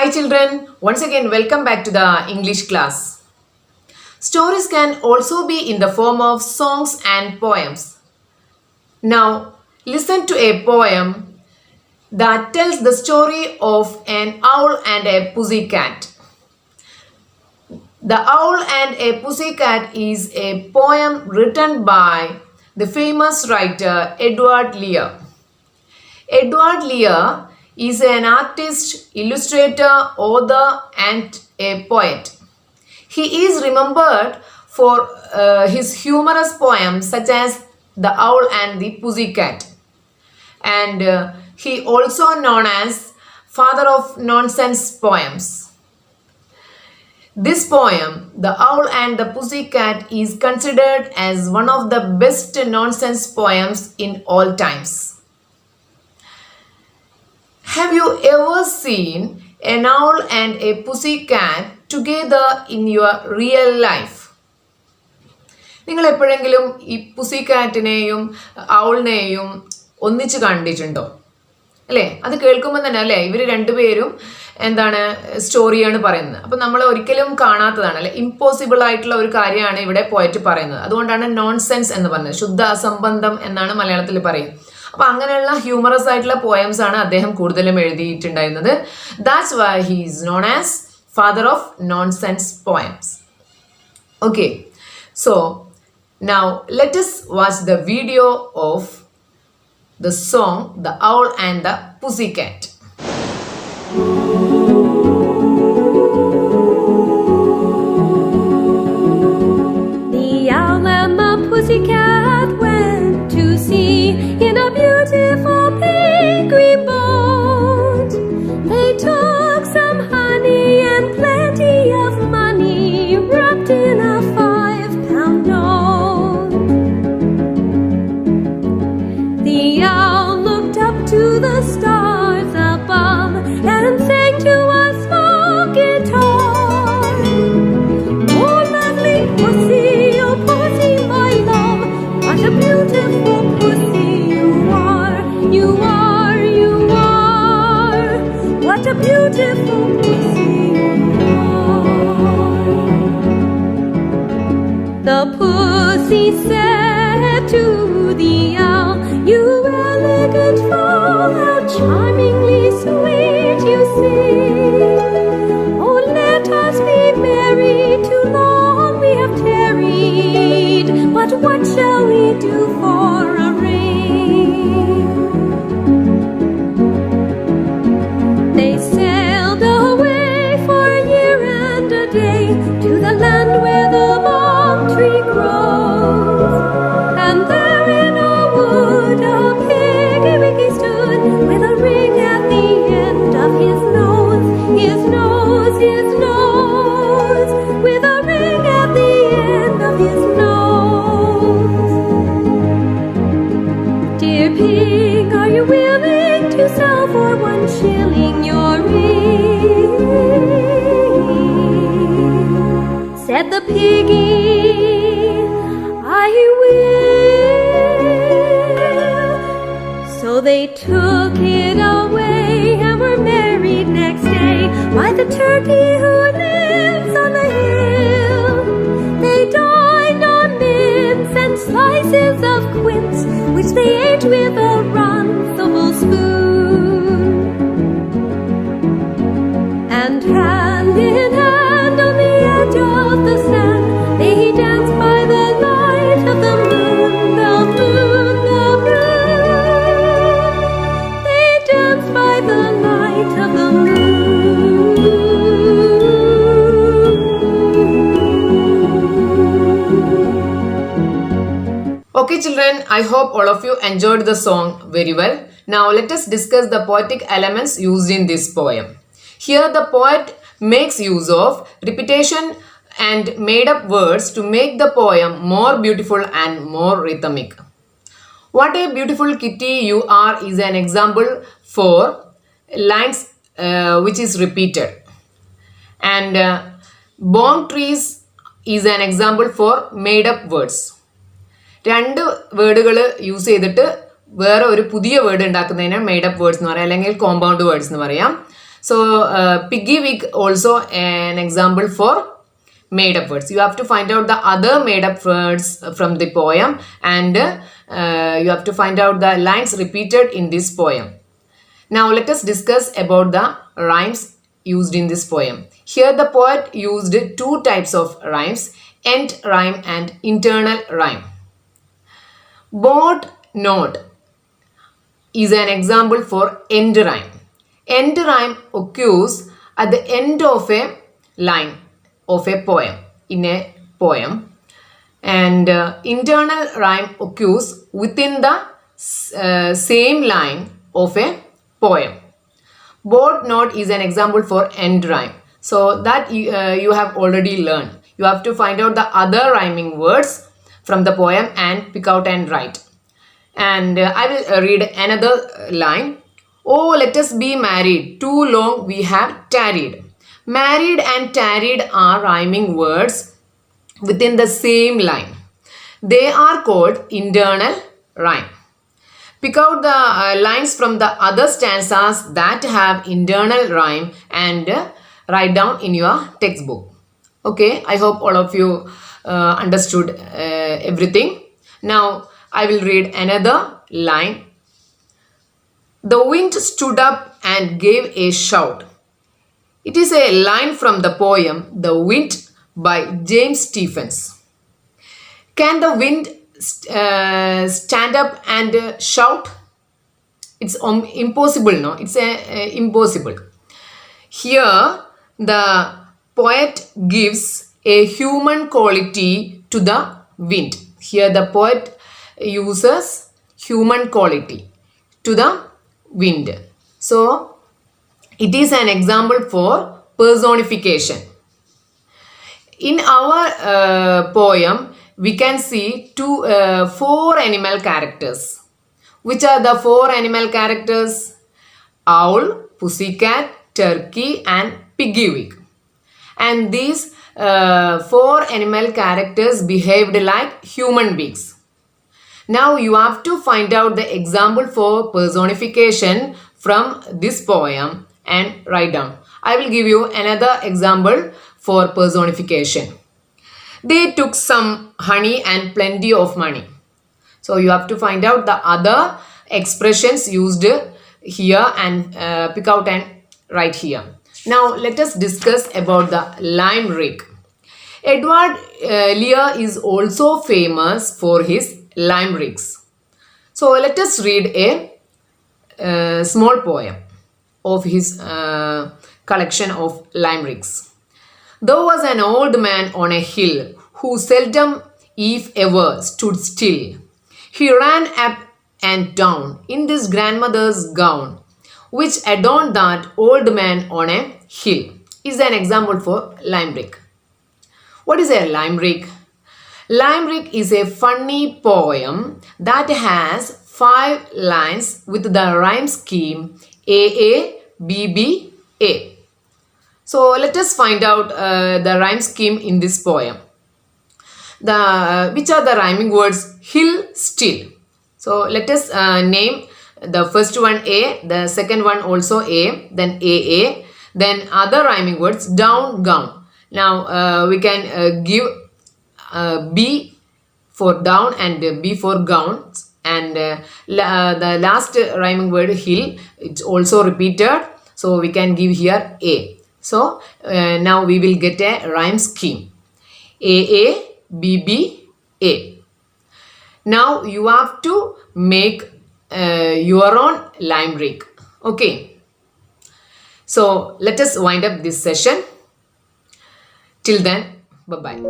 Hi children, once again welcome back to the English class. Stories can also be in the form of songs and poems. Now listen to a poem that tells the story of an owl and a pussycat. The Owl and a Pussycat is a poem written by the famous writer Edward Lear. Edward Lear is an artist, illustrator, author, and a poet. He is remembered for his humorous poems such as The Owl and the Pussycat. And he also known as Father of Nonsense Poems. This poem, The Owl and the Pussycat, is considered as one of the best nonsense poems in all times. Have you ever seen an owl and a pussycat together in your real life? നിങ്ങൾ എപ്പോഴെങ്കിലും ഈ പുസിക്കാറ്റിനെയും ഔളിനെയും ഒന്നിച്ച് കണ്ടിട്ടുണ്ടോ? അല്ലേ? അത് കേൾക്കുമ്പോൾ തന്നെ അല്ലേ ഇവർ രണ്ടുപേരും എന്താണ് സ്റ്റോറിയാണ് പറയുന്നത്. അപ്പം നമ്മൾ ഒരിക്കലും കാണാത്തതാണ് അല്ലെ, ഇമ്പോസിബിൾ ആയിട്ടുള്ള ഒരു കാര്യമാണ് ഇവിടെ പോയിട്ട് പറയുന്നത്. അതുകൊണ്ടാണ് നോൺസെൻസ് എന്ന് പറഞ്ഞത്. ശുദ്ധ അസംബന്ധം എന്നാണ് മലയാളത്തിൽ പറയുന്നത്. അപ്പം അങ്ങനെയുള്ള ഹ്യൂമറസ് ആയിട്ടുള്ള പോയംസ് ആണ് അദ്ദേഹം കൂടുതലും എഴുതിയിട്ടുണ്ടായിരുന്നത്. That's why he is known as father of nonsense poems. Okay, so now let us watch the video of the song The Owl and the Pussycat. The owl and the pussycat went to sea in a beautiful pink boat. They took some honey and plenty of money wrapped in a 5-pound note. The owl looked up to the stars above and sang to a small guitar. Oh, lovely pussy, oh pussy, my love, what a beautiful pussy you are, you are, you are, what a beautiful pussy you are. The pussy said to the owl, you elegant fowl, how charmingly sweet you sing. Oh, let us be married, too long we have tarried, but what shall we do for a ring? They sailed away for a year and a day to the land where the balm tree grows, and there in a wood a piggy-wiggy stood with a ring at the end of his nose, his nose, his nose, with a ring at the end of his nose. Dear pig, are you willing to sell for 1 shilling your ring? Said the piggy, I will. So they took it away and were married next day by the turkey who lives on the hill. They dined on mince and slices of quince, which they ate with a runcible spoon. And hand in hand on the edge of the sand, they danced by the light of the moon, the moon, the moon. They danced by the light of the moon. Okay children, I hope all of you enjoyed the song very well. Now let us discuss the poetic elements used in this poem. Here the poet makes use of repetition and made up words to make the poem more beautiful and more rhythmic. What a beautiful kitty you are is an example for lines which is repeated. And bong trees is an example for made up words. 2 വേർഡുകൾ use ചെയ്തിട്ട് വേറെ ഒരു പുതിയ word ഉണ്ടാക്കുന്നതിനാണ് made up words എന്ന് പറയാം, അല്ലെങ്കിൽ compound words എന്ന് പറയാം. So piggy wig also an example for made up words. You have to find out the other made up words from the poem, and you have to find out the lines repeated in this poem. Now let us discuss about the rhymes used in this poem. Here the poet used two types of rhymes, end rhyme and internal rhyme. But not is an example for end rhyme. End rhyme occurs at the end of a line of a poem, in a poem, and internal rhyme occurs within the same line of a poem. But not is an example for end rhyme. So that you have already learned. You have to find out the other rhyming words from the poem and pick out and write. And I will read another line. Oh, let us be married. Too long we have tarried. Married and tarried are rhyming words within the same line. They are called internal rhyme. Pick out the lines from the other stanzas that have internal rhyme and write down in your textbook. Okay, I hope all of you understood everything. Now I will read another line. The wind stood up and gave a shout. It is a line from the poem The Wind by James Stephens. Can the wind stand up and shout? It's impossible, no? It's impossible. Here the poet gives a human quality to the wind. Here the poet uses human quality to the wind. So it is an example for personification. In our poem, we can see four animal characters. Which are the four animal characters? Owl, pussycat, turkey, and piggy wig. And these four animal characters behaved like human beings. Now you have to find out the example for personification from this poem and write down. I will give you another example for personification. They took some honey and plenty of money. So you have to find out the other expressions used here and pick out and write here. Now let us discuss about the limerick. Edward Lear is also famous for his limericks. So let us read a small poem of his collection of limericks. There was an old man on a hill who seldom, if ever, stood still. He ran up and down in this grandmother's gown, which adorned that old man on a hill. Is an example for limerick. What is a limerick? Limerick is a funny poem that has 5 lines with the rhyme scheme AA, BB, A. So let us find out the rhyme scheme in this poem. Which are the rhyming words? Hill, still. So let us name the first one A, the second one also A, then AA, then other rhyming words down, gown. Now we can give B for down and B for gown, and the last rhyming word hill, it's also repeated, so we can give here A. So now we will get a rhyme scheme AA, BB, A. Now you have to make your own limerick. Okay. So let us wind up this session. Till then, bye-bye.